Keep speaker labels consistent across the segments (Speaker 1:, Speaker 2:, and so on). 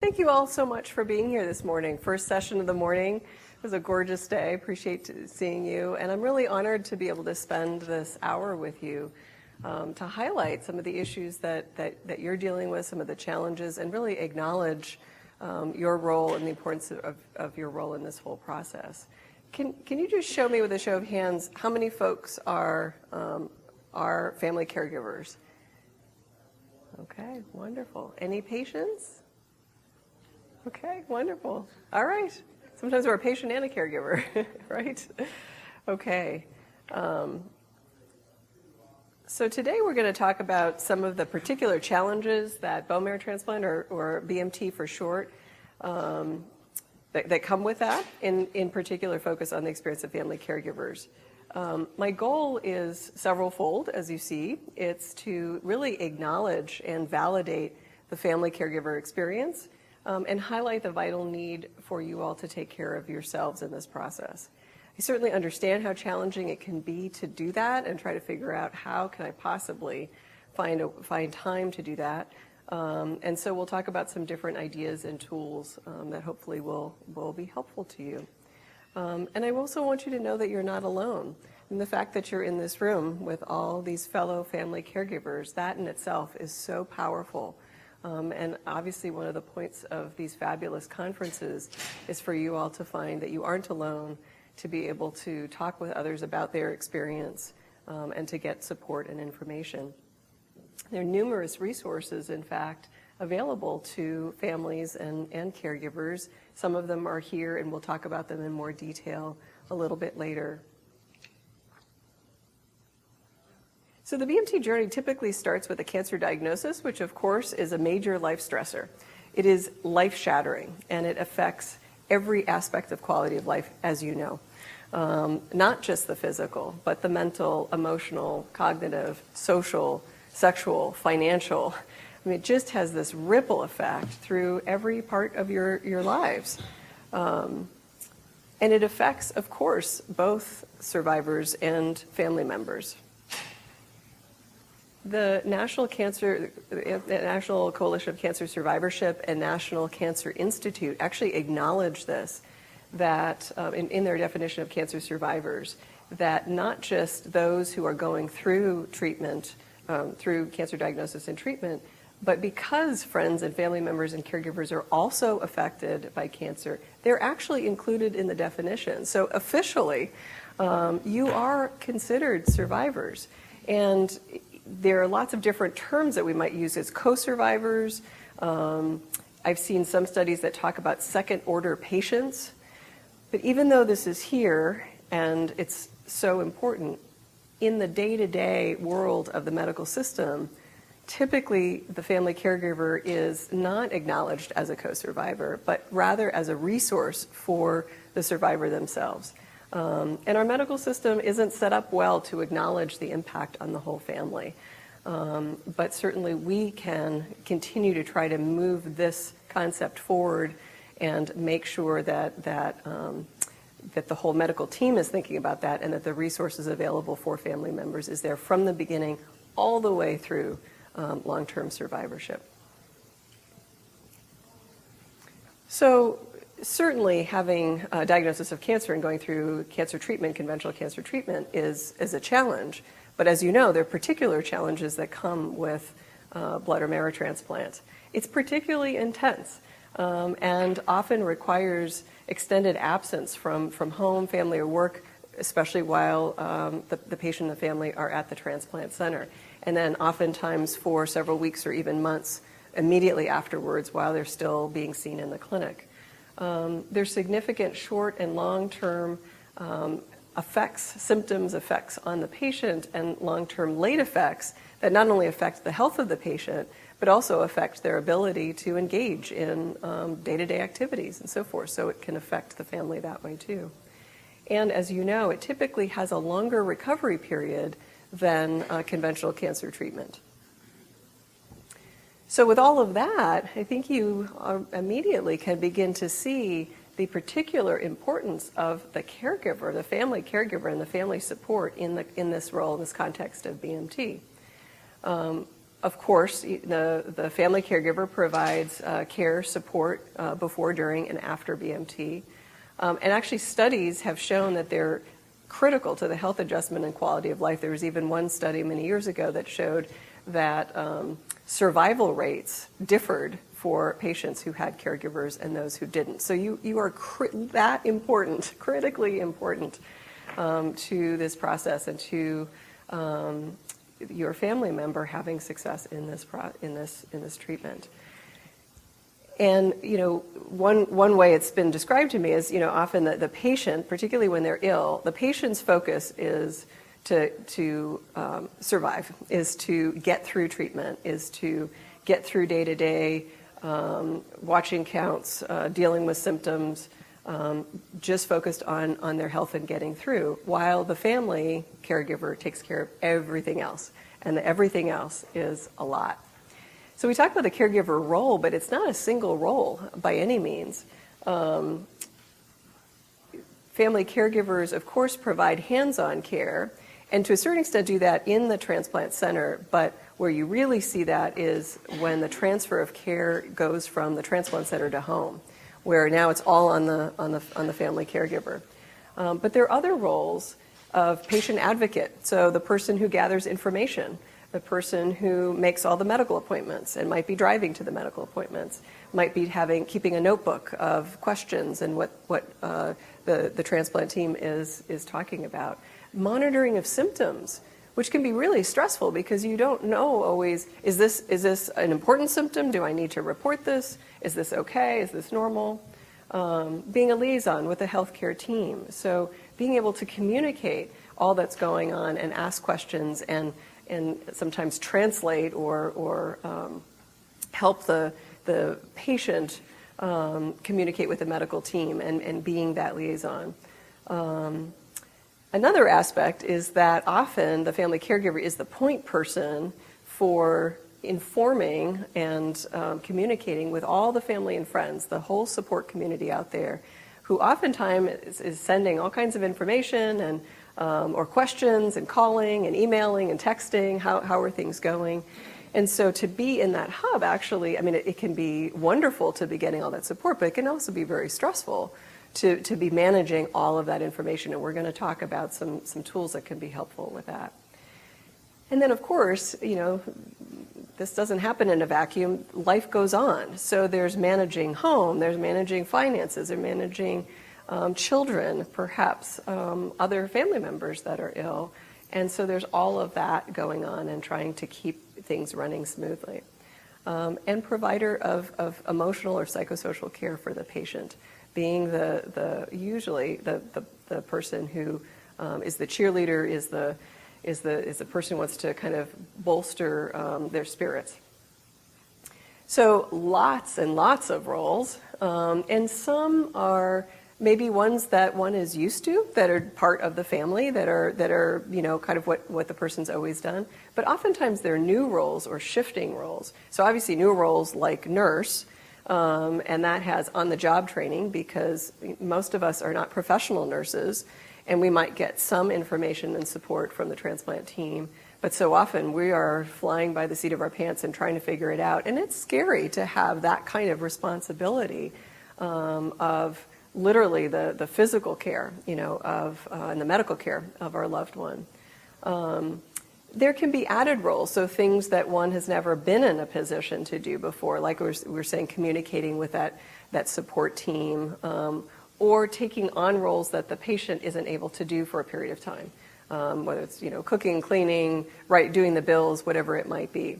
Speaker 1: Thank you all so much for being here this morning. First session of the morning. It was a gorgeous day. Appreciate seeing you. And I'm really honored to be able to spend this hour with you to highlight some of the issues that you're dealing with, some of the challenges, and really acknowledge your role and the importance of your role in this whole process. Can you just show me with a show of hands how many folks are family caregivers? Okay, wonderful. Any patients? Okay, wonderful. All right. Sometimes we're a patient and a caregiver, right? Okay. So today we're going to talk about some of the particular challenges that bone marrow transplant, or BMT for short, that come with that, in particular focus on the experience of family caregivers. My goal is several-fold, as you see. It's to really acknowledge and validate the family caregiver experience and highlight the vital need for you all to take care of yourselves in this process. I certainly understand how challenging it can be to do that and try to figure out how can I possibly find time to do that. And so we'll talk about some different ideas and tools that hopefully will be helpful to you. And I also want you to know that you're not alone. And the fact that you're in this room with all these fellow family caregivers, that in itself is so powerful. And obviously one of the points of these fabulous conferences is for you all to find that you aren't alone, to be able to talk with others about their experience and to get support and information. There are numerous resources, in fact, available to families and caregivers. Some of them are here, and we'll talk about them in more detail a little bit later. So the BMT journey typically starts with a cancer diagnosis, which of course is a major life stressor. It is life-shattering, and it affects every aspect of quality of life, as you know. Not just the physical, but the mental, emotional, cognitive, social, sexual, financial. I mean, it just has this ripple effect through every part of your lives. And it affects, of course, both survivors and family members. The National Coalition of Cancer Survivorship and National Cancer Institute actually acknowledge this, that in their definition of cancer survivors, that not just those who are going through treatment, through cancer diagnosis and treatment, but because friends and family members and caregivers are also affected by cancer, they're actually included in the definition. So officially, you are considered survivors. And there are lots of different terms that we might use as co-survivors. I've seen some studies that talk about second-order patients. But even though this is here, and it's so important, in the day-to-day world of the medical system, typically the family caregiver is not acknowledged as a co-survivor, but rather as a resource for the survivor themselves. And our medical system isn't set up well to acknowledge the impact on the whole family. But certainly we can continue to try to move this concept forward and make sure that the whole medical team is thinking about that, and that the resources available for family members is there from the beginning all the way through long-term survivorship. So certainly having a diagnosis of cancer and going through cancer treatment, conventional cancer treatment, is a challenge. But as you know, there are particular challenges that come with blood or marrow transplant. It's particularly intense and often requires extended absence from home, family, or work, especially while the patient and the family are at the transplant center. And then oftentimes for several weeks or even months immediately afterwards while they're still being seen in the clinic. There's significant short and long-term symptoms effects on the patient, and long-term late effects that not only affect the health of the patient, but also affect their ability to engage in day-to-day activities and so forth. So it can affect the family that way too. And as you know, it typically has a longer recovery period than conventional cancer treatment. So with all of that, I think you immediately can begin to see the particular importance of the caregiver, the family caregiver, and the family support in this role, in this context of BMT. Of course, the family caregiver provides care support before, during, and after BMT. And actually studies have shown that they're critical to the health adjustment and quality of life. There was even one study many years ago that showed that survival rates differed for patients who had caregivers and those who didn't. So you are that important, critically important to this process and to your family member having success in this treatment. And one way it's been described to me is often the patient, particularly when they're ill, the patient's focus is to survive, is to get through treatment, is to get through day-to-day watching counts, dealing with symptoms, just focused on their health and getting through, while the family caregiver takes care of everything else. And the everything else is a lot. So we talk about the caregiver role, but it's not a single role by any means. Family caregivers, of course, provide hands-on care, and to a certain extent do that in the transplant center, but where you really see that is when the transfer of care goes from the transplant center to home, where now it's all on the family caregiver. But there are other roles of patient advocate, so the person who gathers information, the person who makes all the medical appointments and might be driving to the medical appointments, might be keeping a notebook of questions and what the transplant team is talking about. Monitoring of symptoms, which can be really stressful because you don't know always, is this an important symptom? Do I need to report this? Is this okay? Is this normal? Being a liaison with the healthcare team. So being able to communicate all that's going on and ask questions and sometimes translate or help the patient communicate with the medical team and being that liaison. Another aspect is that often the family caregiver is the point person for informing and communicating with all the family and friends, the whole support community out there, who oftentimes is sending all kinds of information and or questions and calling and emailing and texting, how are things going? And so to be in that hub, actually, I mean, it can be wonderful to be getting all that support, but it can also be very stressful to be managing all of that information. And we're going to talk about some tools that can be helpful with that. And then, of course, this doesn't happen in a vacuum. Life goes on. So there's managing home, there's managing finances, there's managing children, perhaps other family members that are ill. And so there's all of that going on and trying to keep things running smoothly. And provider of emotional or psychosocial care for the patient, being usually the person who is the cheerleader, is the person who wants to kind of bolster their spirits. So lots and lots of roles, and some are maybe ones that one is used to, that are part of the family, that are kind of what the person's always done. But oftentimes they're new roles or shifting roles. So obviously new roles like nurse, and that has on-the-job training because most of us are not professional nurses, and we might get some information and support from the transplant team. But so often we are flying by the seat of our pants and trying to figure it out. And it's scary to have that kind of responsibility of literally the physical care, and the medical care of our loved one. There can be added roles, so things that one has never been in a position to do before, like we were saying, communicating with that support team, or taking on roles that the patient isn't able to do for a period of time, whether it's cooking, cleaning, doing the bills, whatever it might be.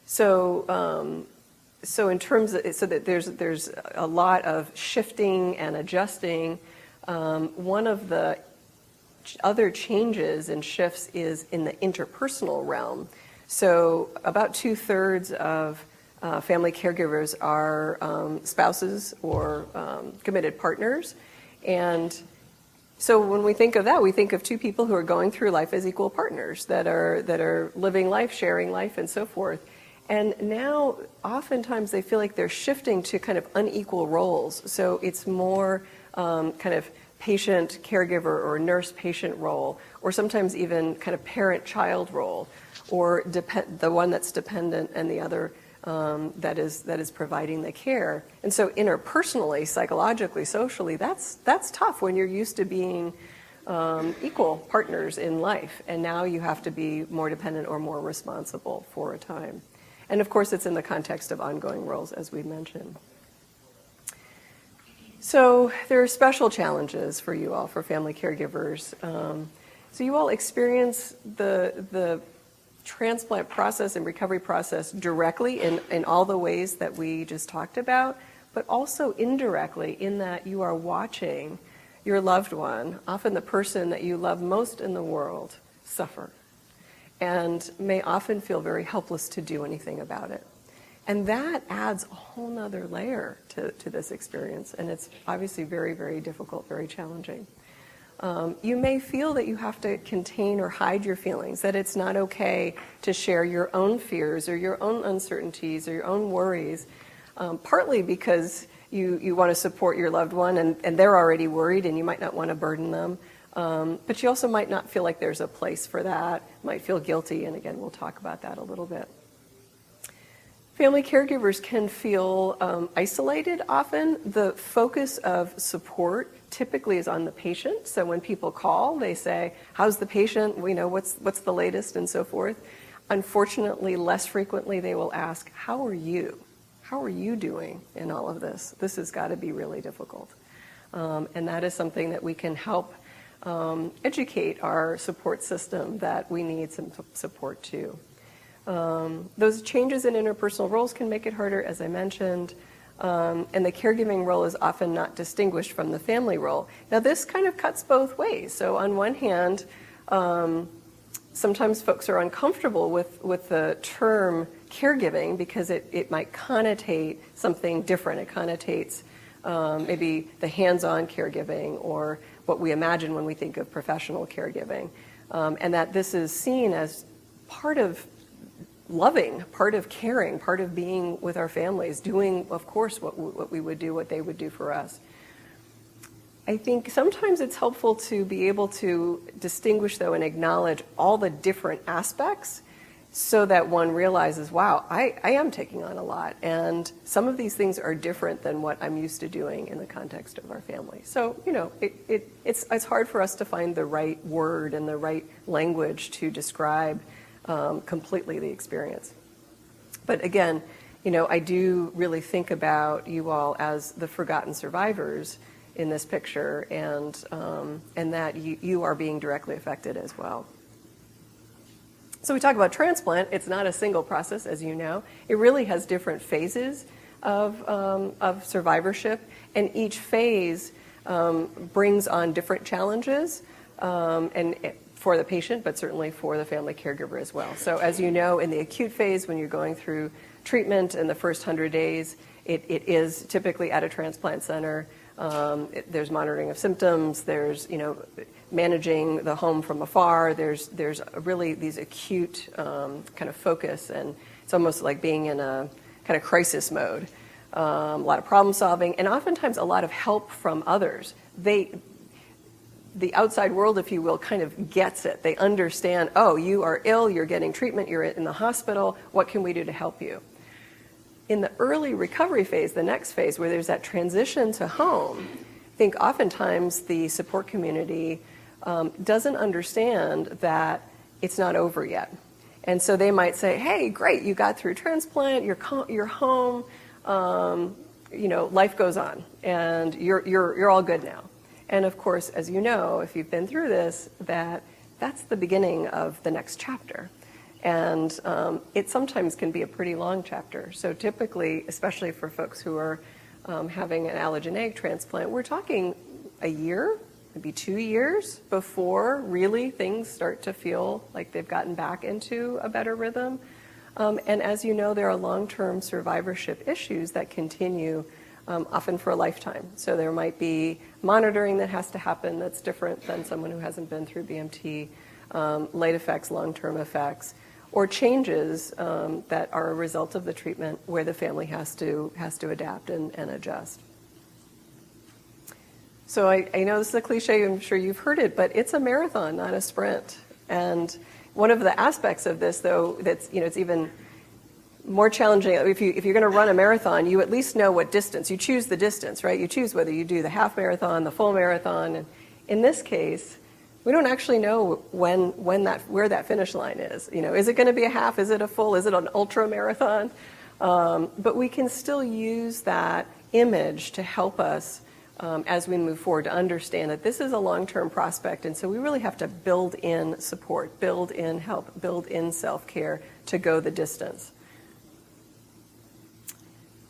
Speaker 1: So in terms of that there's a lot of shifting and adjusting. One of the other changes and shifts is in the interpersonal realm. So about 2/3 of family caregivers are spouses or committed partners. And so when we think of that, we think of two people who are going through life as equal partners that are living life, sharing life, and so forth. And now oftentimes they feel like they're shifting to kind of unequal roles. So it's more kind of patient caregiver or nurse patient role, or sometimes even kind of parent child role, or the one that's dependent and the other that is providing the care. And so interpersonally, psychologically, socially, that's tough when you're used to being equal partners in life, and now you have to be more dependent or more responsible for a time. And of course, it's in the context of ongoing roles, as we mentioned. So there are special challenges for you all, for family caregivers. So you all experience the transplant process and recovery process directly in all the ways that we just talked about, but also indirectly in that you are watching your loved one, often the person that you love most in the world, suffer, and may often feel very helpless to do anything about it. And that adds a whole nother layer to this experience, and it's obviously very, very difficult, very challenging. You may feel that you have to contain or hide your feelings, that it's not okay to share your own fears or your own uncertainties or your own worries, partly because you want to support your loved one and they're already worried and you might not want to burden them. But you also might not feel like there's a place for that, might feel guilty, and again, we'll talk about that a little bit. Family caregivers can feel isolated often. The focus of support typically is on the patient. So when people call, they say, how's the patient? We know what's the latest and so forth. Unfortunately, less frequently, they will ask, how are you? How are you doing in all of this? This has got to be really difficult. And that is something that we can help educate our support system that we need some support too. Those changes in interpersonal roles can make it harder, as I mentioned, and the caregiving role is often not distinguished from the family role. Now, this kind of cuts both ways. So on one hand, sometimes folks are uncomfortable with the term caregiving because it might connotate something different. It connotates maybe the hands-on caregiving or what we imagine when we think of professional caregiving, and that this is seen as part of loving, part of caring, part of being with our families, doing, of course, what we would do, what they would do for us. I think sometimes it's helpful to be able to distinguish, though, and acknowledge all the different aspects so that one realizes, wow, I am taking on a lot, and some of these things are different than what I'm used to doing in the context of our family. So, it's hard for us to find the right word and the right language to describe completely the experience. But again, I do really think about you all as the forgotten survivors in this picture, and that you are being directly affected as well. So we talk about transplant. It's not a single process, as you know. It really has different phases of survivorship, and each phase brings on different challenges, and for the patient, but certainly for the family caregiver as well. So as you know, in the acute phase, when you're going through treatment in the first 100 days, it is typically at a transplant center. There's monitoring of symptoms, there's managing the home from afar, there's really these acute kind of focus, and it's almost like being in a kind of crisis mode. A lot of problem solving, and oftentimes a lot of help from others. The outside world, if you will, kind of gets it. They understand, oh, you are ill, you're getting treatment, you're in the hospital, what can we do to help you? In the early recovery phase, the next phase, where there's that transition to home, I think oftentimes the support community doesn't understand that it's not over yet. And so they might say, hey, great, you got through transplant, you're home, life goes on, and you're all good now. And of course, as you know, if you've been through this, that's the beginning of the next chapter. And it sometimes can be a pretty long chapter. So typically, especially for folks who are having an allogeneic transplant, we're talking a year, maybe 2 years before really things start to feel like they've gotten back into a better rhythm. And as you know, there are long-term survivorship issues that continue often for a lifetime. So there might be monitoring that has to happen that's different than someone who hasn't been through BMT, late effects, long-term effects, or changes that are a result of the treatment where the family has to adapt and adjust. So I know this is a cliche, I'm sure you've heard it, but it's a marathon, not a sprint. And One of the aspects of this, though, that's, it's even more challenging. If you're going to run a marathon, you at least know what distance. You choose the distance, right? You choose whether you do the half marathon, the full marathon. And in this case, we don't actually know where that finish line is. Is it going to be a half? Is it a full? Is it an ultra marathon? But we can still use that image to help us as we move forward to understand that this is a long-term prospect, and so we really have to build in support, build in help, build in self-care to go the distance.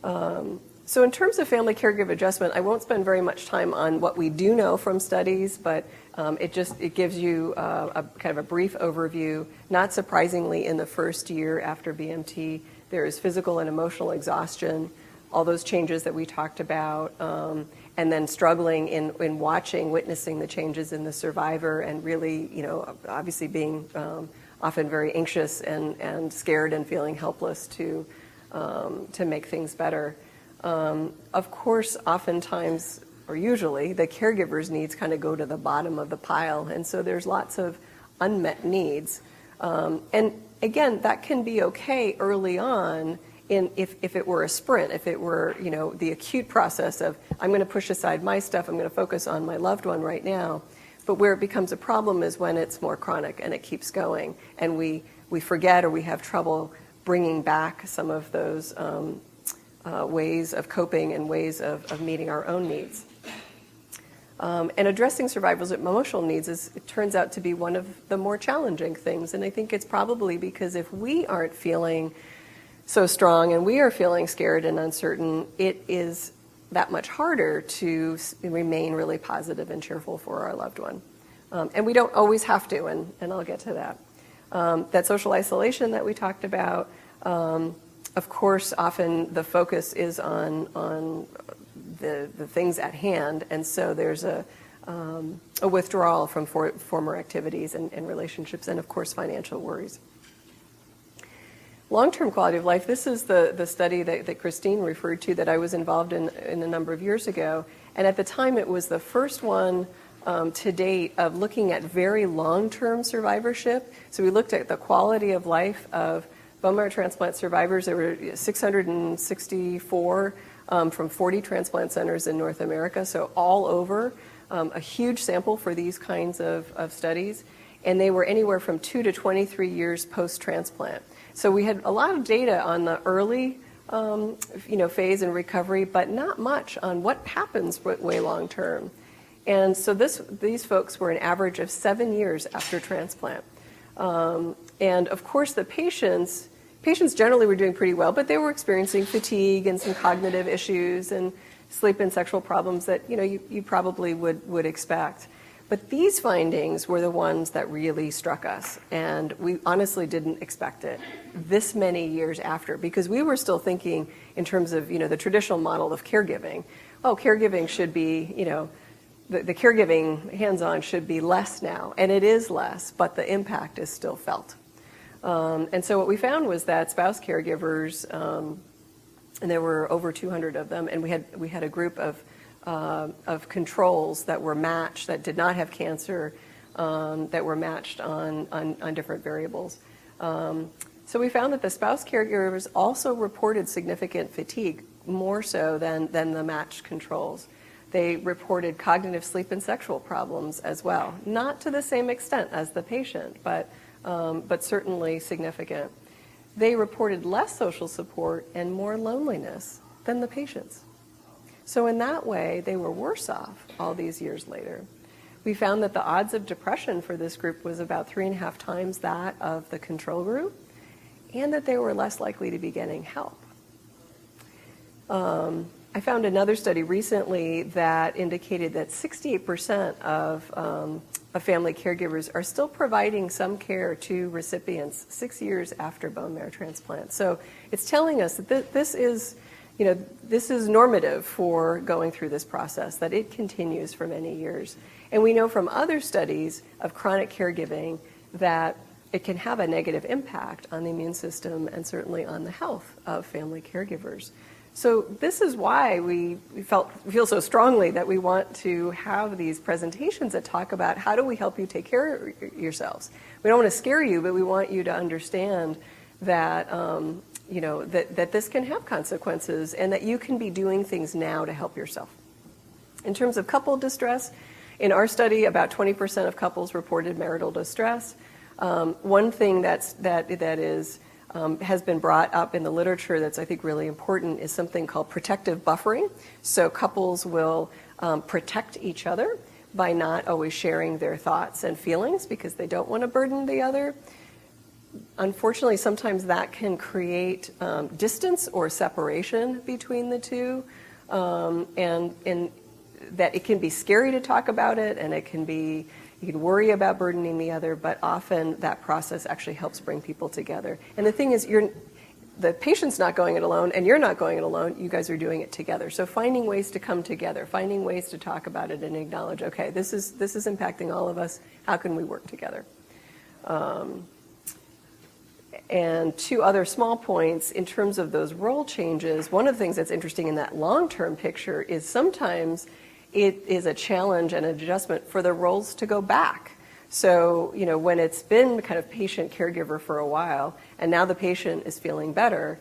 Speaker 1: So in terms of family caregiver adjustment, I won't spend very much time on what we do know from studies, but it gives you a kind of a brief overview. Not surprisingly, in the first year after BMT, there is physical and emotional exhaustion, all those changes that we talked about, and then struggling in witnessing the changes in the survivor, and really, obviously being often very anxious and scared and feeling helpless to make things better. Of course, oftentimes, or usually, the caregiver's needs kind of go to the bottom of the pile, and so there's lots of unmet needs. And again, that can be okay early on if it were a sprint, if it were, the acute process of, I'm going to push aside my stuff, I'm going to focus on my loved one right now. But where it becomes a problem is when it's more chronic and it keeps going, and we forget or we have trouble bringing back some of those ways of coping and ways of meeting our own needs. And addressing survivor's emotional needs it turns out to be one of the more challenging things. And I think it's probably because if we aren't feeling so strong and we are feeling scared and uncertain, it is that much harder to remain really positive and cheerful for our loved one. And we don't always have to, and I'll get to that. That social isolation that we talked about, of course, often the focus is on the things at hand, and so there's a withdrawal from former activities and relationships, and of course financial worries. Long-term quality of life, this is the study that Christine referred to that I was involved in a number of years ago, and at the time it was the first one to date of looking at very long-term survivorship. So we looked at the quality of life of bone marrow transplant survivors. There were 664 from 40 transplant centers in North America, so all over, a huge sample for these kinds of studies, and they were anywhere from 2 to 23 years post-transplant. So we had a lot of data on the early phase in recovery, but not much on what happens way long-term. And so these folks were an average of 7 years after transplant. And of course, the patients generally were doing pretty well, but they were experiencing fatigue and some cognitive issues and sleep and sexual problems that you probably would expect. But these findings were the ones that really struck us, and we honestly didn't expect it this many years after, because we were still thinking in terms of the traditional model of caregiving. Oh, caregiving should be the caregiving hands-on should be less now, and it is less, but the impact is still felt. And so what we found was that spouse caregivers, and there were over 200 of them, and we had a group of controls that were matched, that did not have cancer, that were matched on different variables. So we found that the spouse caregivers also reported significant fatigue, more so than the matched controls. They reported cognitive, sleep, and sexual problems as well, not to the same extent as the patient, but certainly significant. They reported less social support and more loneliness than the patients. So in that way, they were worse off all these years later. We found that the odds of depression for this group was about 3.5 times that of the control group, and that they were less likely to be getting help. I found another study recently that indicated that 68% of family caregivers are still providing some care to recipients 6 years after bone marrow transplant. So it's telling us that this is normative for going through this process, that it continues for many years. And we know from other studies of chronic caregiving that it can have a negative impact on the immune system and certainly on the health of family caregivers. So this is why we feel so strongly that we want to have these presentations that talk about how do we help you take care of yourselves. We don't want to scare you, but we want you to understand that that this can have consequences and that you can be doing things now to help yourself. In terms of couple distress, in our study, about 20% of couples reported marital distress. One thing that has been brought up in the literature that's, I think, really important is something called protective buffering. So couples will protect each other by not always sharing their thoughts and feelings because they don't want to burden the other. Unfortunately, sometimes that can create distance or separation between the two, and that it can be scary to talk about it, and you can worry about burdening the other, but often that process actually helps bring people together. And the thing is, the patient's not going it alone, and you're not going it alone. You guys are doing it together. So finding ways to come together, finding ways to talk about it and acknowledge, okay, this is impacting all of us. How can we work together? And two other small points in terms of those role changes. One of the things that's interesting in that long-term picture is sometimes it is a challenge and adjustment for the roles to go back. So, when it's been kind of patient caregiver for a while, and now the patient is feeling better,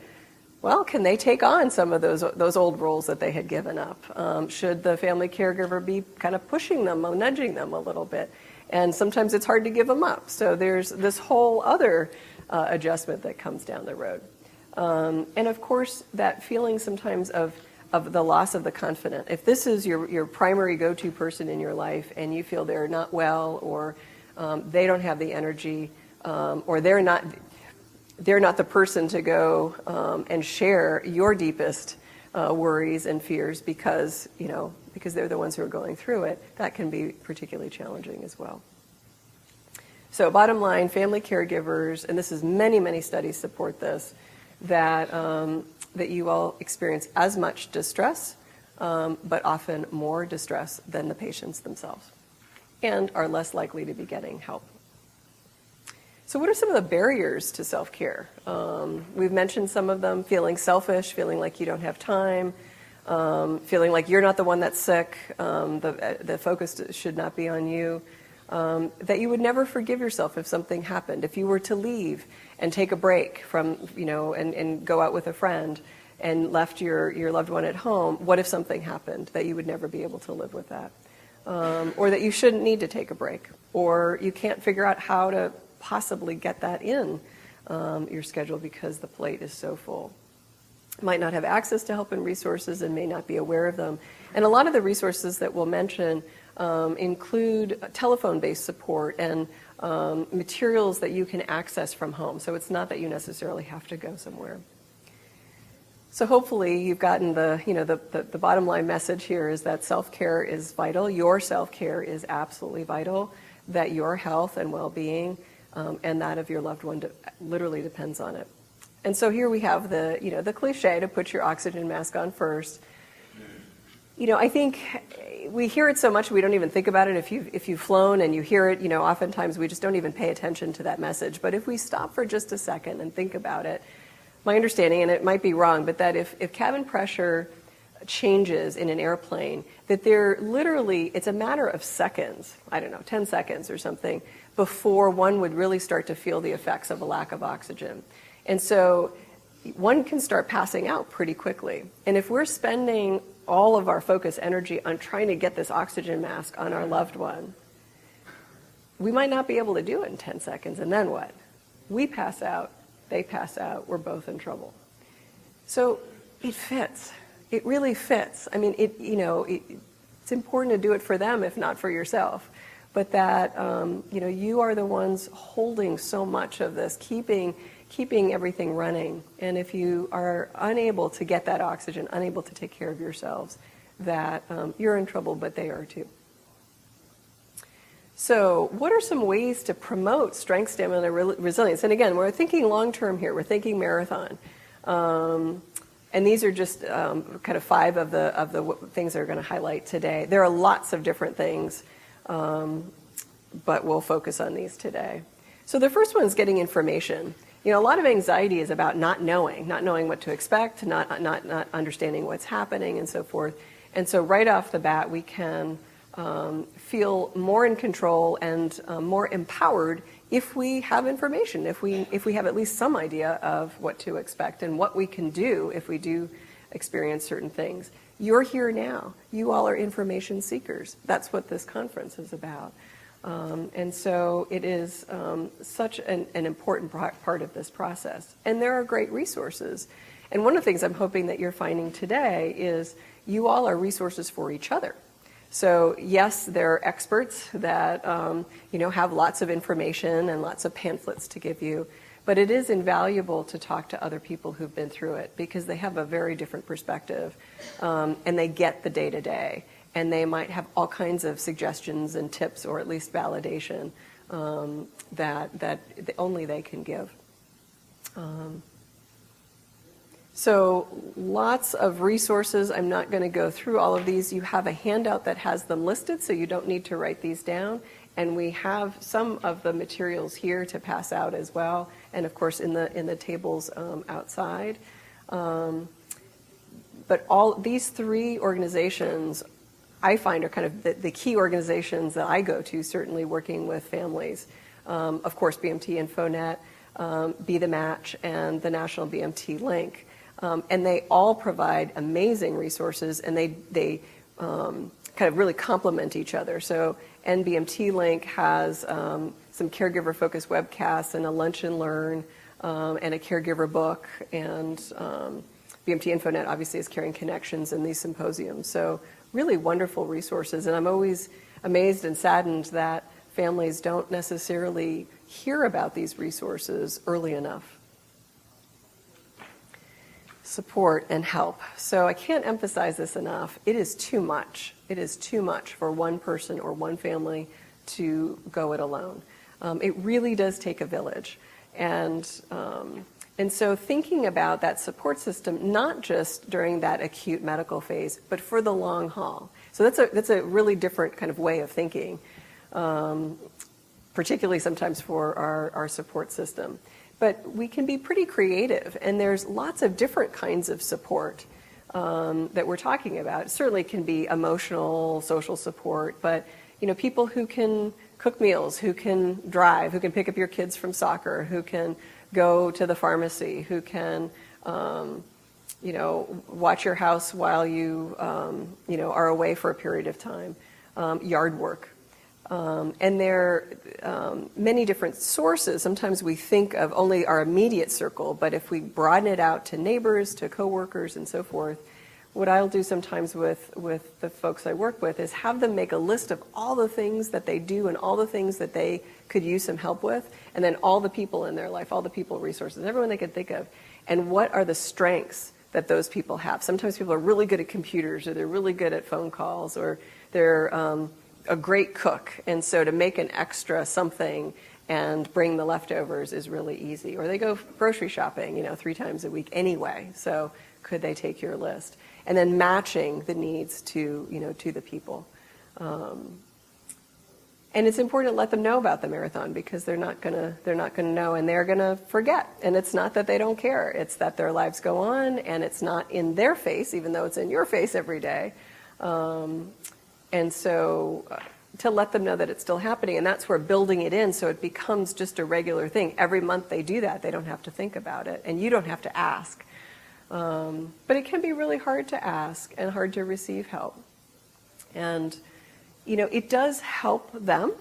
Speaker 1: well, can they take on some of those old roles that they had given up? Should the family caregiver be kind of pushing them or nudging them a little bit? And sometimes it's hard to give them up. So there's this whole other adjustment that comes down the road. And of course, that feeling sometimes of the loss of the confidant. If this is your primary go-to person in your life and you feel they're not well, or they don't have the energy, or they're not the person to go and share your deepest worries and fears because they're the ones who are going through it, that can be particularly challenging as well. So bottom line, family caregivers, and this is many studies support this, that you all experience as much distress, but often more distress than the patients themselves, and are less likely to be getting help. So what are some of the barriers to self-care? We've mentioned some of them: feeling selfish, feeling like you don't have time, feeling like you're not the one that's sick, the focus should not be on you. That you would never forgive yourself if something happened. If you were to leave and take a break from, and go out with a friend and left your loved one at home, what if something happened? That you would never be able to live with that. Or that you shouldn't need to take a break. Or you can't figure out how to possibly get that in your schedule because the plate is so full. Might not have access to help and resources and may not be aware of them. And a lot of the resources that we'll mention include telephone-based support and materials that you can access from home. So it's not that you necessarily have to go somewhere. So hopefully you've gotten the bottom line message here is that self-care is vital. Your self-care is absolutely vital. That your health and well-being and that of your loved one literally depends on it. And so here we have the cliche to put your oxygen mask on first. I think we hear it so much we don't even think about it. If you've flown and you hear it, oftentimes we just don't even pay attention to that message. But if we stop for just a second and think about it, my understanding, and it might be wrong, but that if cabin pressure changes in an airplane, that it's a matter of seconds, 10 seconds or something, before one would really start to feel the effects of a lack of oxygen. And so one can start passing out pretty quickly. And if we're spending all of our focus energy on trying to get this oxygen mask on our loved one, we might not be able to do it in 10 seconds. And then what? We pass out, they pass out, we're both in trouble. So it fits. It really fits. I mean, it's important to do it for them, if not for yourself. But that, you are the ones holding so much of this, keeping everything running. And if you are unable to get that oxygen, unable to take care of yourselves, that you're in trouble, but they are too. So what are some ways to promote strength, stamina, and resilience? And again, we're thinking long-term here. We're thinking marathon. And these are just kind of 5 of the things that are going to highlight today. There are lots of different things, but we'll focus on these today. So the first one is getting information. You know, a lot of anxiety is about not knowing what to expect, not understanding what's happening, and so forth. And so right off the bat, we can feel more in control and more empowered if we have information, if we have at least some idea of what to expect and what we can do if we do experience certain things. You're here now. You all are information seekers. That's what this conference is about. And so it is such an important part of this process. And there are great resources. And one of the things I'm hoping that you're finding today is you all are resources for each other. So yes, there are experts that have lots of information and lots of pamphlets to give you, but it is invaluable to talk to other people who've been through it because they have a very different perspective, and they get the day-to-day, and they might have all kinds of suggestions and tips, or at least validation that only they can give. So lots of resources. I'm not going to go through all of these. You have a handout that has them listed, so you don't need to write these down. And we have some of the materials here to pass out as well, and of course in the tables outside. But all these three organizations, I find, are kind of the key organizations that I go to, certainly working with families. Of course, BMT InfoNet, Be the Match, and the National BMT Link. And they all provide amazing resources, and they kind of really complement each other. So NBMT Link has some caregiver-focused webcasts and a lunch and learn and a caregiver book, and BMT InfoNet obviously is Caring Connections in these symposiums. So really wonderful resources, and I'm always amazed and saddened that families don't necessarily hear about these resources early enough. Support and help. So I can't emphasize this enough. It is too much. It is too much for one person or one family to go it alone. It really does take a village. And so thinking about that support system, not just during that acute medical phase, but for the long haul. So that's a really different kind of way of thinking, particularly sometimes for our support system. But we can be pretty creative, and there's lots of different kinds of support that we're talking about. It certainly can be emotional, social support, but people who can cook meals, who can drive, who can pick up your kids from soccer, who can go to the pharmacy, who can watch your house while you are away for a period of time, yard work. And there are many different sources. Sometimes we think of only our immediate circle, but if we broaden it out to neighbors, to coworkers, and so forth, what I'll do sometimes with the folks I work with is have them make a list of all the things that they do and all the things that they could use some help with, and then all the people in their life, all the people resources, everyone they could think of, and what are the strengths that those people have. Sometimes people are really good at computers, or they're really good at phone calls, or they're a great cook, and so to make an extra something and bring the leftovers is really easy. Or they go grocery shopping, 3 times a week anyway, so could they take your list? And then matching the needs to the people. And it's important to let them know about the marathon, because they're not gonna know, and they're gonna forget. And it's not that they don't care, it's that their lives go on, and it's not in their face, even though it's in your face every day. And so to let them know that it's still happening, and that's where building it in so it becomes just a regular thing. Every month they do that. They don't have to think about it, and you don't have to ask. But it can be really hard to ask and hard to receive help. And, it does help them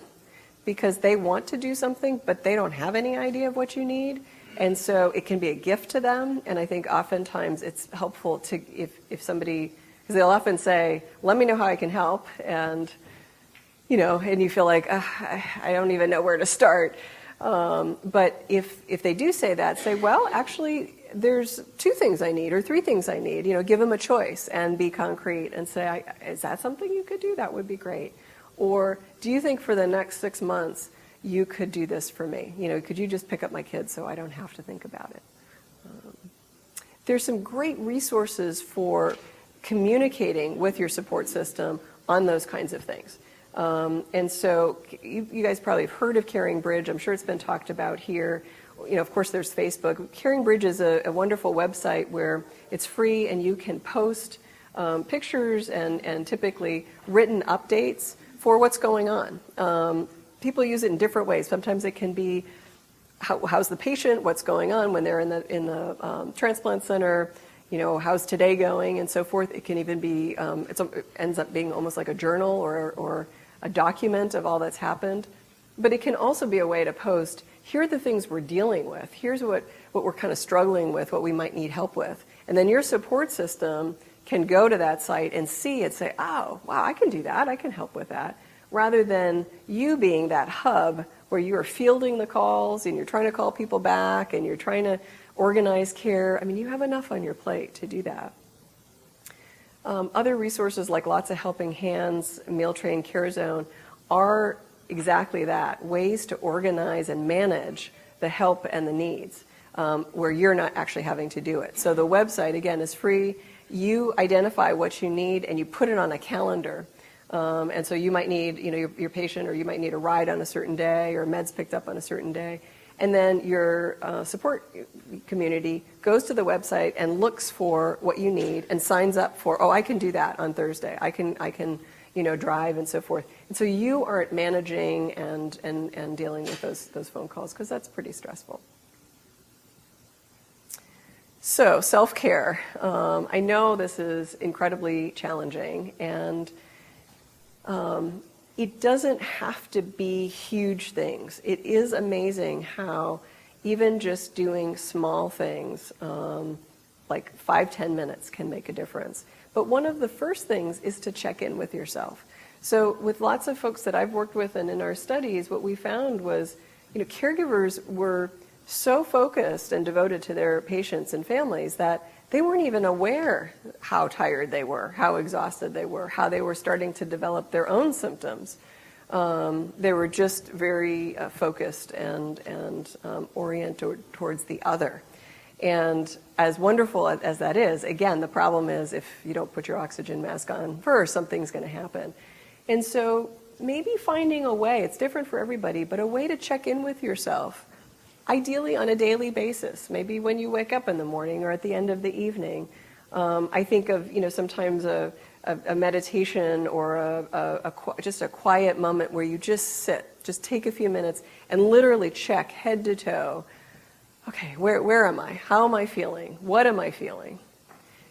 Speaker 1: because they want to do something, but they don't have any idea of what you need. And so it can be a gift to them. And I think oftentimes it's helpful to, if somebody, because they'll often say, let me know how I can help. And, and you feel like, I don't even know where to start. But if they do say that, say, well, actually, there's 2 things I need or 3 things I need. Give them a choice and be concrete and say, is that something you could do? That would be great. Or do you think for the next 6 months you could do this for me? Could you just pick up my kids so I don't have to think about it? There's some great resources for communicating with your support system on those kinds of things. And so you guys probably have heard of CaringBridge. I'm sure it's been talked about here, of course, there's Facebook. CaringBridge is a wonderful website where it's free and you can post pictures and typically written updates for what's going on. People use it in different ways. Sometimes it can be how's the patient, what's going on when they're in the transplant center, how's today going, and so forth. It can even be, it ends up being almost like a journal or a document of all that's happened. But it can also be a way to post, here are the things we're dealing with, here's what we're kind of struggling with, what we might need help with. And then your support system can go to that site and see it, say, oh, wow, I can do that, I can help with that, rather than you being that hub where you are fielding the calls and you're trying to call people back and you're trying to organize care. I mean, you have enough on your plate to do that. Other resources like Lots of Helping Hands, Meal Train, Care Zone are exactly that, ways to organize and manage the help and the needs where you're not actually having to do it. So the website, again, is free. You identify what you need and you put it on a calendar. And so you might need, your patient, or you might need a ride on a certain day or meds picked up on a certain day. And then your support community goes to the website and looks for what you need and signs up for, oh, I can do that on Thursday. I can drive and so forth. And so you aren't managing and dealing with those phone calls, because that's pretty stressful. So self-care. I know this is incredibly challenging, and it doesn't have to be huge things. It is amazing how even just doing small things, like 5-10 minutes, can make a difference. But one of the first things is to check in with yourself. So with lots of folks that I've worked with and in our studies, what we found was, caregivers were so focused and devoted to their patients and families that they weren't even aware how tired they were, how exhausted they were, how they were starting to develop their own symptoms. They were just very focused and oriented towards the other. And as wonderful as that is, again, the problem is if you don't put your oxygen mask on first, something's going to happen. And so maybe finding a way, it's different for everybody, but a way to check in with yourself, ideally on a daily basis, maybe when you wake up in the morning or at the end of the evening. I think of, sometimes a meditation or just a quiet moment where you just sit, just take a few minutes and literally check head to toe, okay, where am I? How am I feeling? What am I feeling?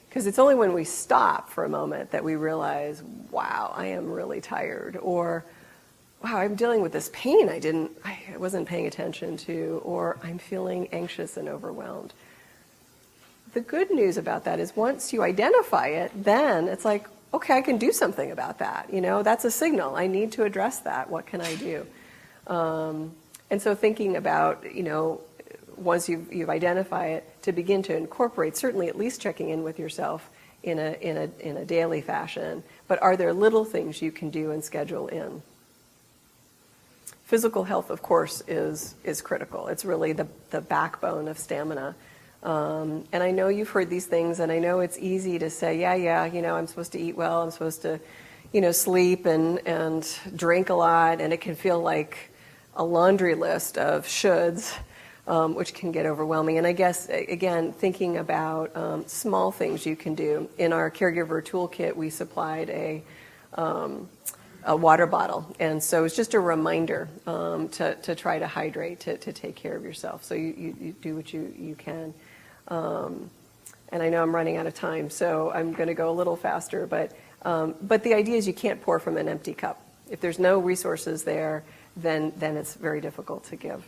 Speaker 1: Because it's only when we stop for a moment that we realize, wow, I am really tired, or wow, I'm dealing with this pain I wasn't paying attention to, or I'm feeling anxious and overwhelmed. The good news about that is once you identify it, then it's like, okay, I can do something about that. That's a signal. I need to address that. What can I do? And so thinking about, once you've identified it, to begin to incorporate, certainly at least checking in with yourself in a daily fashion. But are there little things you can do and schedule in? Physical health, of course, is critical. It's really the backbone of stamina. And I know you've heard these things, and I know it's easy to say, yeah, I'm supposed to eat well, I'm supposed to, sleep and drink a lot, and it can feel like a laundry list of shoulds, which can get overwhelming. And I guess, again, thinking about small things you can do. In our caregiver toolkit, we supplied a water bottle, and so it's just a reminder to try to hydrate, to take care of yourself. So you do what you can. And I know I'm running out of time, so I'm going to go a little faster. But the idea is you can't pour from an empty cup. If there's no resources there, then it's very difficult to give.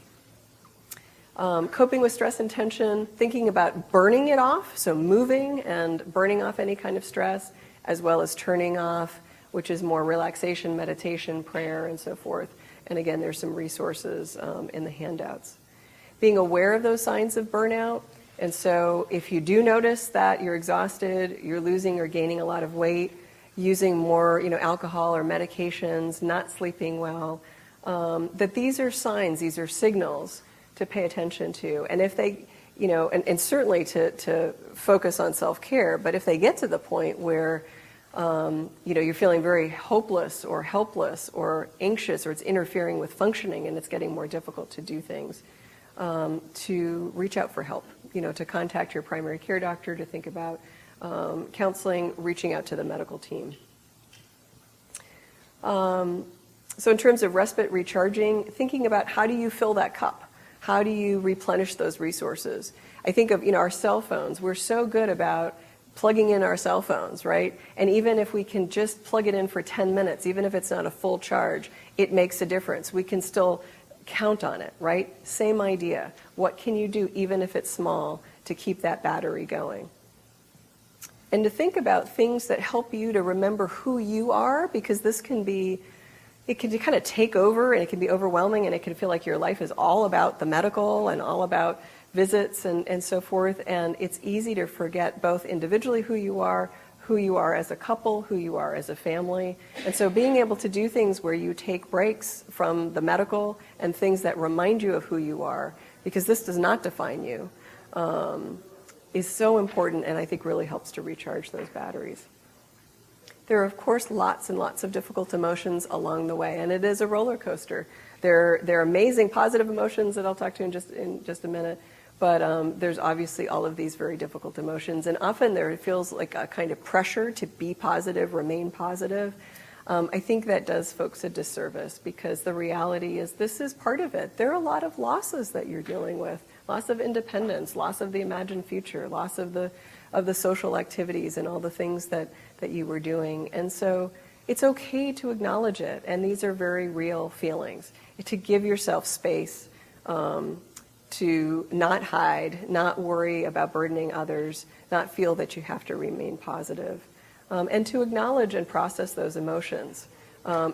Speaker 1: Coping with stress and tension, thinking about burning it off, so moving and burning off any kind of stress, as well as turning off, which is more relaxation, meditation, prayer, and so forth. And again, there's some resources in the handouts. Being aware of those signs of burnout. And so if you do notice that you're exhausted, you're losing or gaining a lot of weight, using more alcohol or medications, not sleeping well, that these are signs, these are signals to pay attention to. And if they, and certainly to focus on self-care, but if they get to the point where you're feeling very hopeless or helpless or anxious, or it's interfering with functioning and it's getting more difficult to do things, to reach out for help, to contact your primary care doctor, to think about counseling, reaching out to the medical team. So in terms of respite recharging, thinking about how do you fill that cup? How do you replenish those resources? I think of our cell phones. We're so good about plugging in our cell phones, right? And even if we can just plug it in for 10 minutes, even if it's not a full charge, it makes a difference. We can still count on it, right? Same idea. What can you do, even if it's small, to keep that battery going? And to think about things that help you to remember who you are, because this can be, it can kind of take over, and it can be overwhelming, and it can feel like your life is all about the medical and all about visits and so forth. And it's easy to forget both individually who you are as a couple, who you are as a family. And so being able to do things where you take breaks from the medical and things that remind you of who you are, because this does not define you, is so important, and I think really helps to recharge those batteries. There are, of course, lots and lots of difficult emotions along the way, and it is a roller coaster. There are amazing positive emotions that I'll talk to in just a minute, but there's obviously all of these very difficult emotions, and often there feels like a kind of pressure to be positive, remain positive. I think that does folks a disservice, because the reality is this is part of it. There are a lot of losses that you're dealing with. Loss of independence, loss of the imagined future, loss of the social activities and all the things that you were doing. And so it's okay to acknowledge it, and these are very real feelings. To give yourself space, to not hide, not worry about burdening others, not feel that you have to remain positive, and to acknowledge and process those emotions.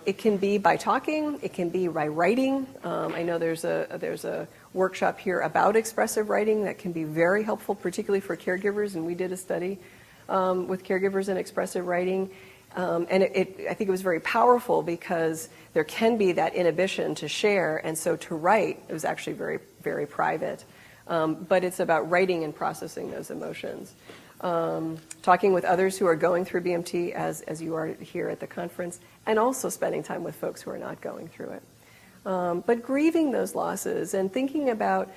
Speaker 1: It can be by talking, it can be by writing. I know there's a workshop here about expressive writing that can be very helpful, particularly for caregivers, and we did a study with caregivers in expressive writing. And I think it was very powerful, because there can be that inhibition to share, and so to write, it was actually very, very private. But it's about writing and processing those emotions. Talking with others who are going through BMT, as you are here at the conference, and also spending time with folks who are not going through it. But grieving those losses and thinking about,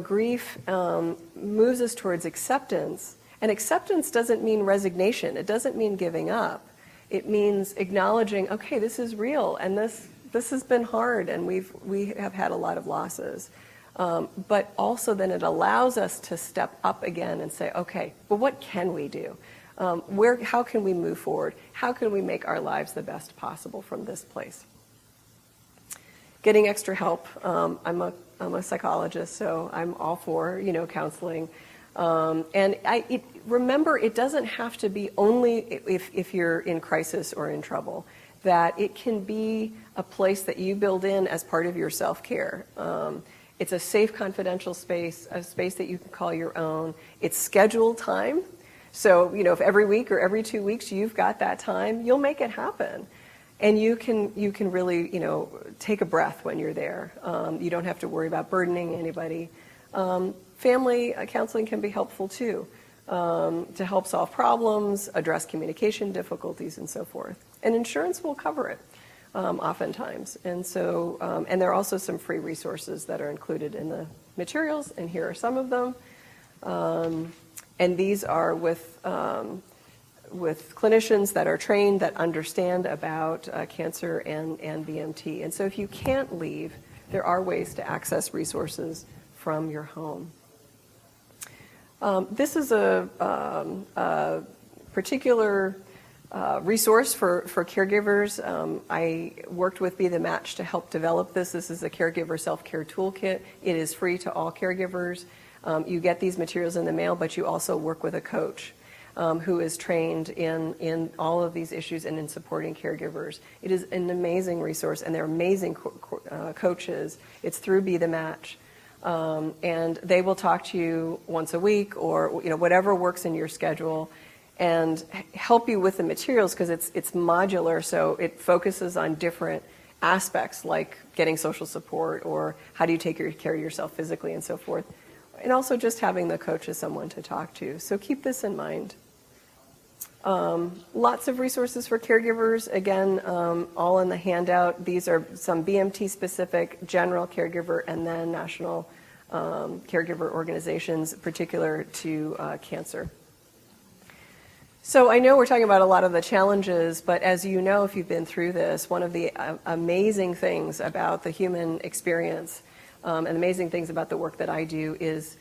Speaker 1: grief moves us towards acceptance. And acceptance doesn't mean resignation. It doesn't mean giving up. It means acknowledging, okay, this is real, and this has been hard, and we have had a lot of losses. But also then it allows us to step up again and say, okay, well, what can we do? How can we move forward? How can we make our lives the best possible from this place? Getting extra help. I'm a psychologist, so I'm all for counseling. And remember, it doesn't have to be only if you're in crisis or in trouble. That it can be a place that you build in as part of your self-care. It's a safe, confidential space, a space that you can call your own. It's scheduled time. So, if every week or every 2 weeks you've got that time, you'll make it happen. And you can really, take a breath when you're there. You don't have to worry about burdening anybody. Family counseling can be helpful too, to help solve problems, address communication difficulties, and so forth. And insurance will cover it, oftentimes. And so, and there are also some free resources that are included in the materials, and here are some of them. And these are with clinicians that are trained, that understand about cancer and BMT. And so if you can't leave, there are ways to access resources from your home. This is a particular resource for caregivers. I worked with Be the Match to help develop this. This is a caregiver self-care toolkit. It is free to all caregivers. You get these materials in the mail, but you also work with a coach who is trained in all of these issues and in supporting caregivers. It is an amazing resource, and they're amazing coaches. It's through Be the Match. And they will talk to you once a week, or whatever works in your schedule, and help you with the materials, because it's modular, so it focuses on different aspects, like getting social support, or how do you take care of yourself physically, and so forth. And also just having the coach as someone to talk to. So keep this in mind. Lots of resources for caregivers. Again, all in the handout. These are some BMT-specific, general caregiver, and then national caregiver organizations, particular to cancer. So I know we're talking about a lot of the challenges, but as you know, if you've been through this, one of the amazing things about the human experience and amazing things about the work that I do is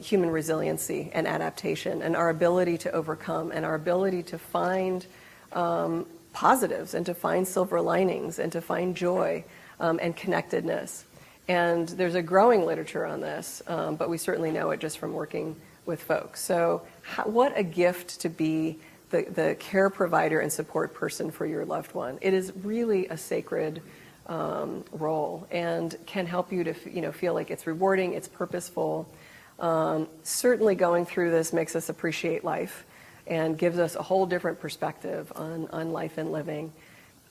Speaker 1: human resiliency and adaptation, and our ability to overcome, and our ability to find positives, and to find silver linings, and to find joy and connectedness. And there's a growing literature on this, but we certainly know it just from working with folks. So what a gift to be the care provider and support person for your loved one. It is really a sacred role, and can help you to feel like it's rewarding, it's purposeful. Certainly going through this makes us appreciate life and gives us a whole different perspective on life and living.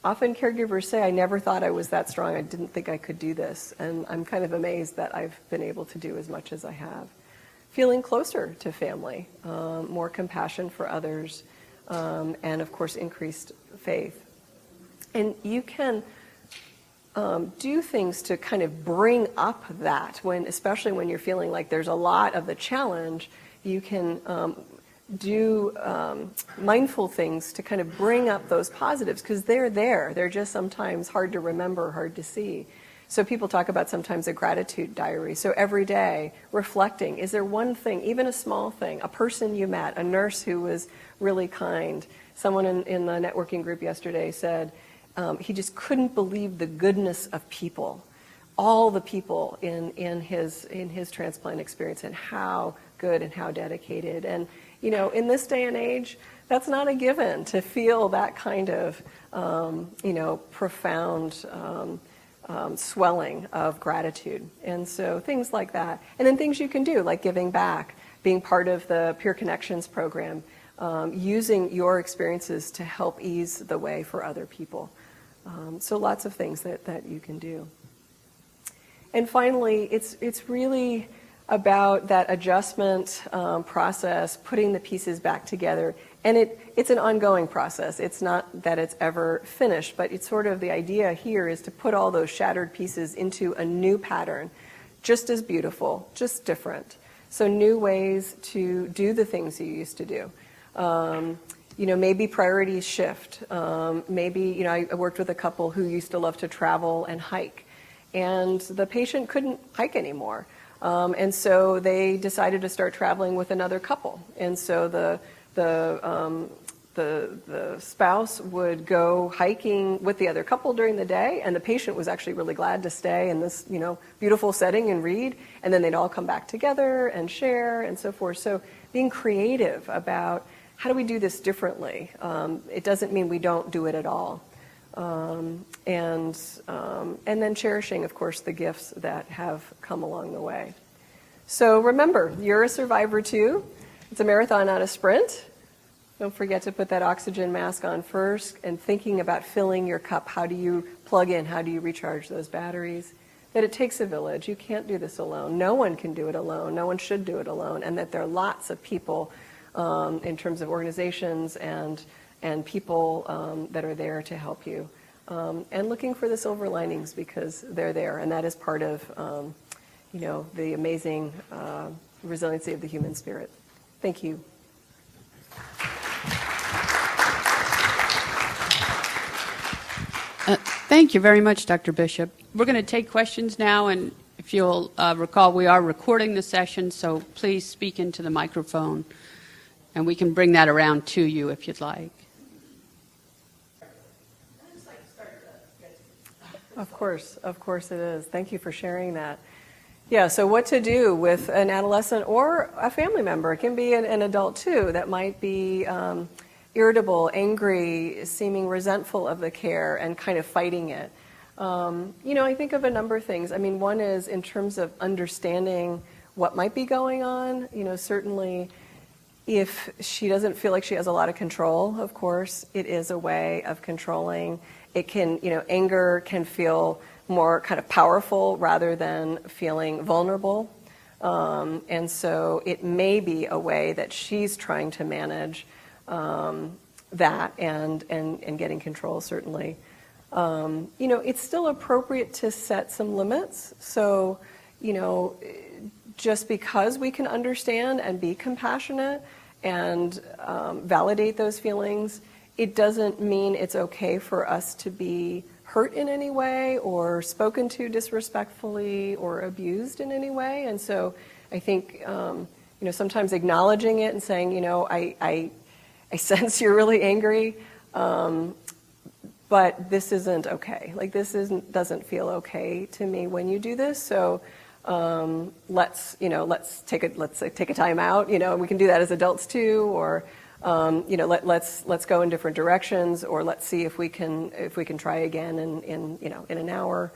Speaker 1: Often caregivers say, I never thought I was that strong, I didn't think I could do this, and I'm kind of amazed that I've been able to do as much as I have. Feeling closer to family, more compassion for others, and of course increased faith. And you can do things to kind of bring up that, especially when you're feeling like there's a lot of the challenge. You can do mindful things to kind of bring up those positives, because they're there. They're just sometimes hard to remember, hard to see. So people talk about sometimes a gratitude diary. So every day, reflecting, is there one thing, even a small thing, a person you met, a nurse who was really kind. Someone in the networking group yesterday said he just couldn't believe the goodness of people, all the people in his transplant experience, and how good and how dedicated. And in this day and age, that's not a given, to feel that kind of profound swelling of gratitude. And so things like that. And then things you can do, like giving back, being part of the Peer Connections program, using your experiences to help ease the way for other people. So lots of things that you can do. And finally, it's really about that adjustment process, putting the pieces back together. And it's an ongoing process. It's not that it's ever finished, but it's sort of the idea here is to put all those shattered pieces into a new pattern, just as beautiful, just different. So new ways to do the things you used to do. Maybe priorities shift. Maybe, I worked with a couple who used to love to travel and hike, and the patient couldn't hike anymore. And so they decided to start traveling with another couple. And so the spouse would go hiking with the other couple during the day, and the patient was actually really glad to stay in this, beautiful setting and read. And then they'd all come back together and share and so forth. So being creative about how do we do this differently? It doesn't mean we don't do it at all. And then cherishing, of course, the gifts that have come along the way. So remember, you're a survivor too. It's a marathon, not a sprint. Don't forget to put that oxygen mask on first, and thinking about filling your cup. How do you plug in? How do you recharge those batteries? That it takes a village. You can't do this alone. No one can do it alone. No one should do it alone. And that there are lots of people in terms of organizations and people that are there to help you. And looking for the silver linings, because they're there. And that is part of the amazing resiliency of the human spirit. Thank you.
Speaker 2: Thank you very much, Dr. Bishop. We're going to take questions now, and if you'll recall, we are recording the session, so please speak into the microphone, and we can bring that around to you if you'd like.
Speaker 1: Of course it is. Thank you for sharing that. Yeah, so what to do with an adolescent or a family member? It can be an adult too that might be irritable, angry, seeming resentful of the care and kind of fighting it. I think of a number of things. I mean, one is in terms of understanding what might be going on. Certainly if she doesn't feel like she has a lot of control, of course, it is a way of controlling. It can, anger can feel more kind of powerful rather than feeling vulnerable. And so it may be a way that she's trying to manage that and getting control, certainly. It's still appropriate to set some limits. So, just because we can understand and be compassionate and validate those feelings, it doesn't mean it's okay for us to be hurt in any way or spoken to disrespectfully or abused in any way. And so I think, sometimes acknowledging it and saying, I sense you're really angry, but this isn't okay. Like, doesn't feel okay to me when you do this. So let's take a time out. We can do that as adults too, or let's go in different directions, or let's see if we can try again in an hour.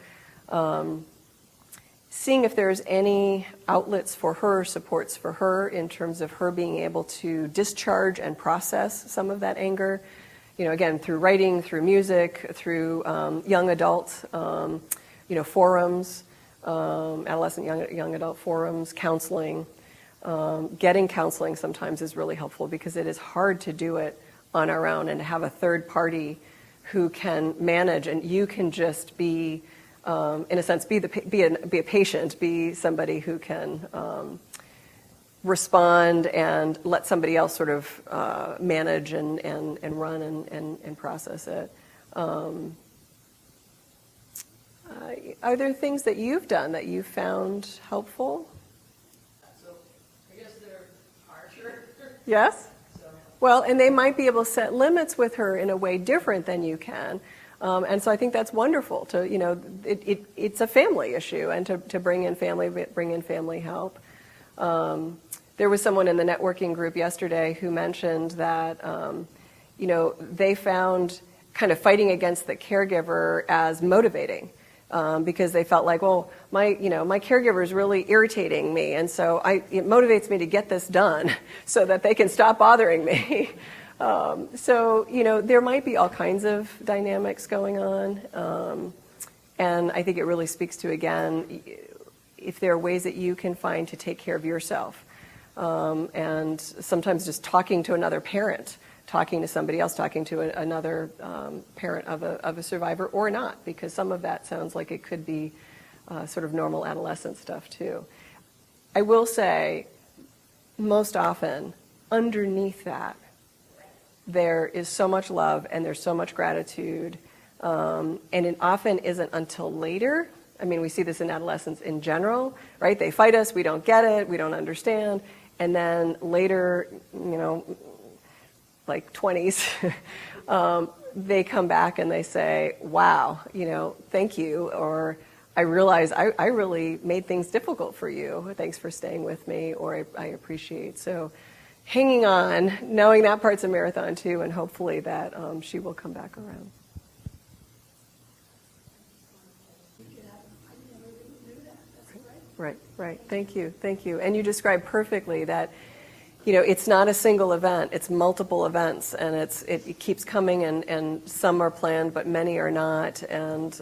Speaker 1: Seeing if there's any outlets for her, supports for her in terms of her being able to discharge and process some of that anger. Again, through writing, through music, through young adult, forums, adolescent young adult forums, counseling. Getting counseling sometimes is really helpful because it is hard to do it on our own and to have a third party who can manage, and you can just be, in a sense, be a patient, be somebody who can respond and let somebody else sort of manage and run and process it. Are there things that you've done that you found helpful?
Speaker 2: So I guess they're harsher.
Speaker 1: Yes? Well, and they might be able to set limits with her in a way different than you can. And so I think that's wonderful to, it's a family issue, and to bring in family help. There was someone in the networking group yesterday who mentioned that, they found kind of fighting against the caregiver as motivating. Because they felt like, well, my caregiver is really irritating me, and so it motivates me to get this done so that they can stop bothering me. So there might be all kinds of dynamics going on, and I think it really speaks to, again, if there are ways that you can find to take care of yourself, and sometimes just talking to another parent, talking to somebody else, talking to another parent of a survivor, or not, because some of that sounds like it could be sort of normal adolescent stuff too. I will say, most often, underneath that, there is so much love and there's so much gratitude, and it often isn't until later. I mean, we see this in adolescents in general, right? They fight us, we don't get it, we don't understand, and then later, like 20s, they come back and they say, wow, thank you, or I realize I really made things difficult for you. Thanks for staying with me, or I appreciate. So hanging on, knowing that part's a marathon too, and hopefully that she will come back around. Right. Thank you. And you described perfectly that, it's not a single event, it's multiple events, and it keeps coming, and some are planned, but many are not. And,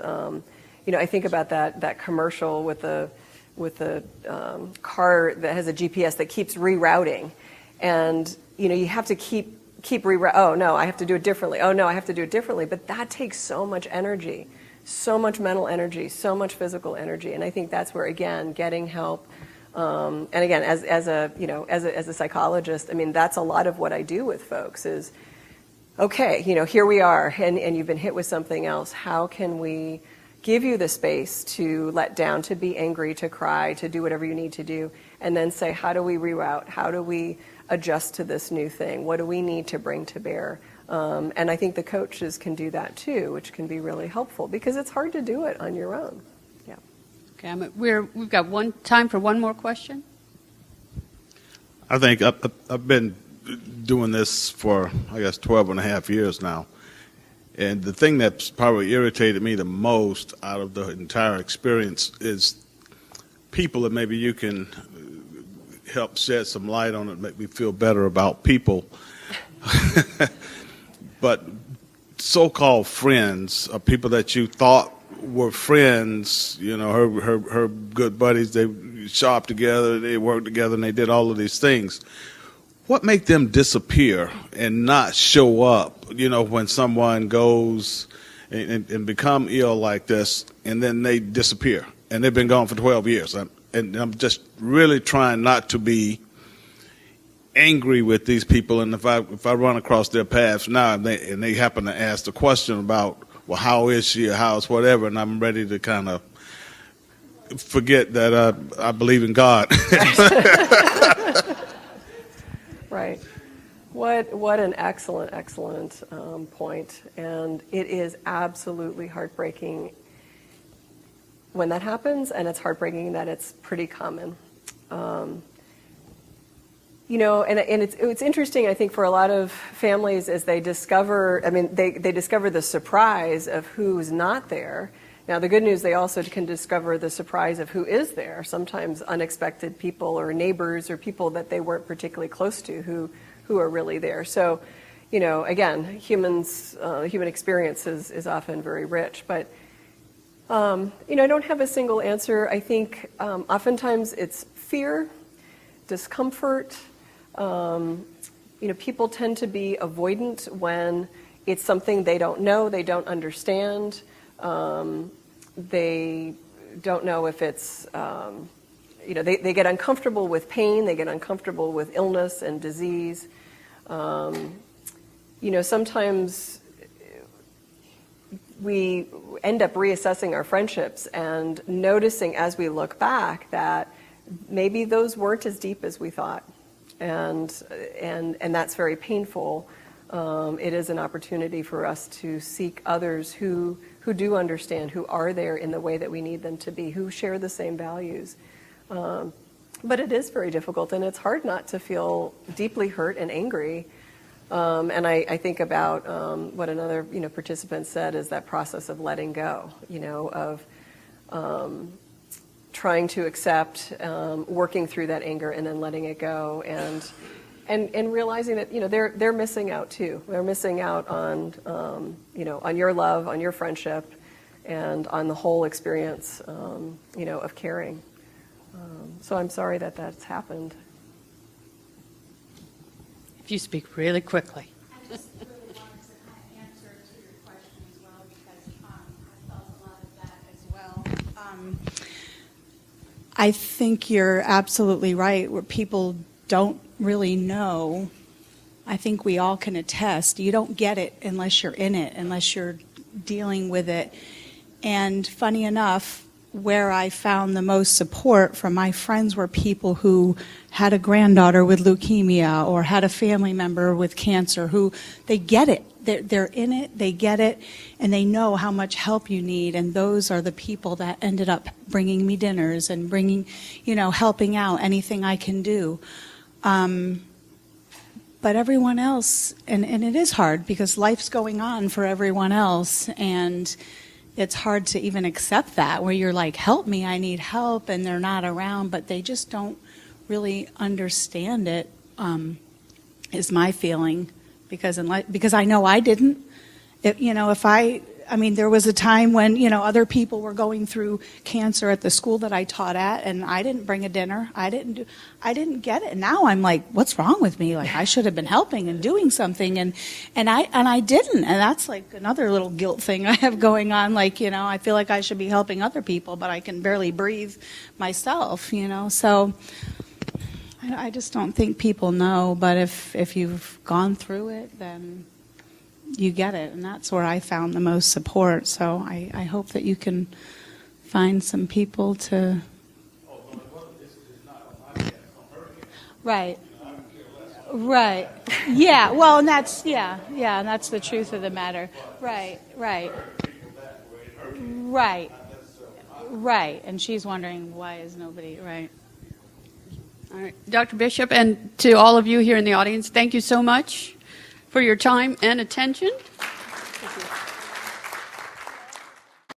Speaker 1: I think about that commercial with the car that has a GPS that keeps rerouting. And, you have to keep rerouting. Oh, no, I have to do it differently. Oh, no, I have to do it differently. But that takes so much energy, so much mental energy, so much physical energy. And I think that's where, again, getting help. And again, as a psychologist, I mean, that's a lot of what I do with folks is, okay, here we are, and you've been hit with something else. How can we give you the space to let down, to be angry, to cry, to do whatever you need to do, and then say, how do we reroute? How do we adjust to this new thing? What do we need to bring to bear? And I think the coaches can do that too, which can be really helpful because it's hard to do it on your own. Yeah.
Speaker 2: Okay, we've got time for one more question.
Speaker 3: I think I've been doing this for, 12 and a half years now. And the thing that's probably irritated me the most out of the entire experience is people that maybe you can help shed some light on it, make me feel better about people. But so-called friends are people that you thought were friends, her good buddies, they shopped together, they worked together, and they did all of these things. What make them disappear and not show up, when someone goes and become ill like this, and then they disappear, and they've been gone for 12 years? and I'm just really trying not to be angry with these people. And if I run across their paths now and they happen to ask the question about, well, how is she or how's whatever, and I'm ready to kind of forget that I believe in God.
Speaker 1: Right. What an excellent point. And it is absolutely heartbreaking when that happens, and it's heartbreaking that it's pretty common. You know, and it's interesting, I think, for a lot of families as they discover, they discover the surprise of who's not there. Now, the good news, they also can discover the surprise of who is there, sometimes unexpected people or neighbors or people that they weren't particularly close to who are really there. So, you know, again, human experience is often very rich. But, you know, I don't have a single answer. I think oftentimes it's fear, discomfort. You know, people tend to be avoidant when it's something they don't know, they don't understand. They don't know if it's, you know, they get uncomfortable with pain, they get uncomfortable with illness and disease. You know, sometimes we end up reassessing our friendships and noticing as we look back that maybe those weren't as deep as we thought. And that's very painful. It is an opportunity for us to seek others who do understand, who are there in the way that we need them to be, who share the same values. But it is very difficult, and it's hard not to feel deeply hurt and angry. And I think about what another participant said is that process of letting go, of trying to accept, working through that anger, and then letting it go, and realizing that they're missing out too. They're missing out on on your love, on your friendship, and on the whole experience of caring. So I'm sorry that that's happened.
Speaker 2: If you speak really quickly.
Speaker 4: I just really wanted to kind of answer to your question as well, because I felt a lot of that as well. I think you're absolutely right, where people don't really know. I think we all can attest. You don't get it unless you're in it, unless you're dealing with it. And funny enough, where I found the most support from my friends were people who had a granddaughter with leukemia or had a family member with cancer who they get it. They're in it, they get it, and they know how much help you need. And those are the people that ended up bringing me dinners and helping out anything I can do. But everyone else, and it is hard because life's going on for everyone else, and it's hard to even accept that, where you're like, help me, I need help, and they're not around, but they just don't really understand it, is my feeling, because I know I didn't. There was a time when, other people were going through cancer at the school that I taught at, and I didn't bring a dinner. I didn't get it. Now I'm like, what's wrong with me? Like, I should have been helping and doing something, and I didn't. And that's like another little guilt thing I have going on. Like, I feel like I should be helping other people, but I can barely breathe myself, So I just don't think people know. But if you've gone through it, then you get it, and that's where I found the most support. So I hope that you can find some people to. Right. Yeah. Well, and that's and that's the truth of the matter. Right. And she's wondering, why is nobody right?
Speaker 2: All right, Dr. Bishop, and to all of you here in the audience, thank you so much for your time and attention.